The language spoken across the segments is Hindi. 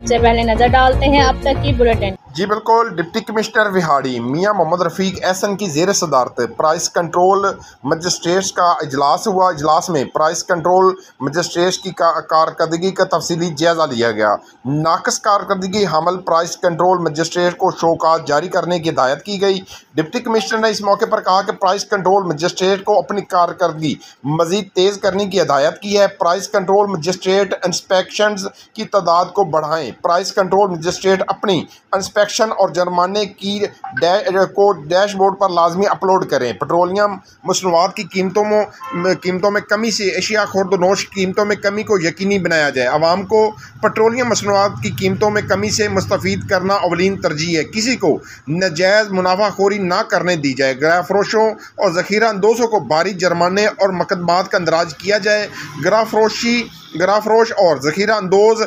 से पहले नजर डालते हैं अब तक की बुलेटिन। जी बिल्कुल। डिप्टी कमिश्नर विहाड़ी मियां मोहम्मद रफ़ीक एहसन की ज़ेर सदारत प्राइस कंट्रोल मजिस्ट्रेट्स का इजलास हुआ। इजलास में प्राइस कंट्रोल मजिस्ट्रेट्स की कारकर्दगी का तफसीली जायज़ा लिया गया। नाकस कारकर्दगी हामल प्राइस कंट्रोल मजिस्ट्रेट को शोकाज जारी करने की हिदायत की गई। डिप्टी कमिश्नर ने इस मौके पर कहा कि प्राइस कंट्रोल मजिस्ट्रेट को अपनी कारकर्दगी मज़ीद तेज़ करने की हिदायत की है। प्राइस कंट्रोल मजिस्ट्रेट इंस्पेक्शंस की तादाद को बढ़ाएँ। प्राइस कंट्रोल मजिस्ट्रेट अपनी इंस्पेक्शन और जुर्माने की डैशबोर्ड पर लाजमी अपलोड करें। पेट्रोलियम मसनूआत की कीमतों में कमी से एशिया खुर्दनोश कीमतों में कमी को यकीनी बनाया जाए। आवाम को पेट्रोलियम मसनूआत की कीमतों में कमी से मुस्तफ़ीद करना अवलीन तरजीह है। किसी को नाजायज़ मुनाफाखोरी ना करने दी जाए। गराह फरोशों और ज़ख़ीरा अंदोज़ों को भारी जुर्माने और मुकदमात का अंदराज किया जाए। गराह फरोश और ज़ख़ीरा अंदोज़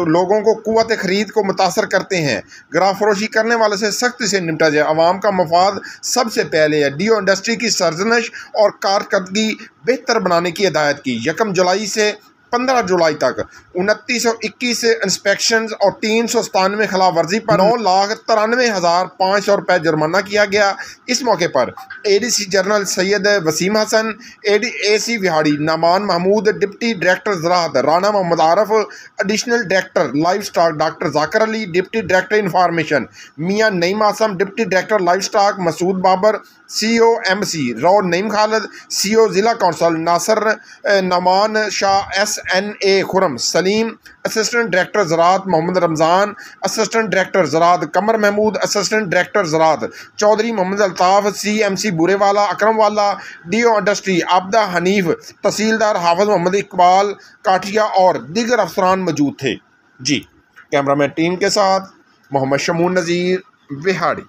लोगों को क़ुव्वत ख़रीद को मुतासर करते हैं। गराह फरोशी करने वाले से सख्ती से निपटा जाए। आवाम का मफाद सबसे पहले है। डीओ इंडस्ट्री की सरजनश और कारकर्दगी बेहतर बनाने की हिदायत की। 1 जुलाई से 15 जुलाई तक 2921 इंस्पेक्शन और 397 खिलाफ वर्जी पर 9,93,500 रुपये जुर्माना किया गया। इस मौके पर ADC general Syed Waseem Hasan, AC Vehari Noman Mahmood, deputy director ज़राअत Rana Mohammad Arif, additional director livestock doctor Zakir Ali, deputy director information Mian Naeem Asim, deputy director livestock Masood Babar, CO MC Rao Naeem Khalid, CO ज़िला council Nasir Noman Shah, SNA Khurram Saleem, assistant director ज़राअत मोहम्मद रमज़ान, असिस्टेंट डायरेक्टर ज़राअत कमर महमूद, असिस्टेंट डायरेक्टर ज़राअत चौधरी मोहम्मद अल्ताफ़, CMC बुरेवाला अकरम वाला, DO इंडस्ट्री आबदा हनीफ, तहसीलदार हाफिज़ मोहम्मद इकबाल काठिया और दीगर अफसरान मौजूद थे। जी कैमरामैन टीम के साथ मोहम्मद शमून नज़ीर विहाड़ी।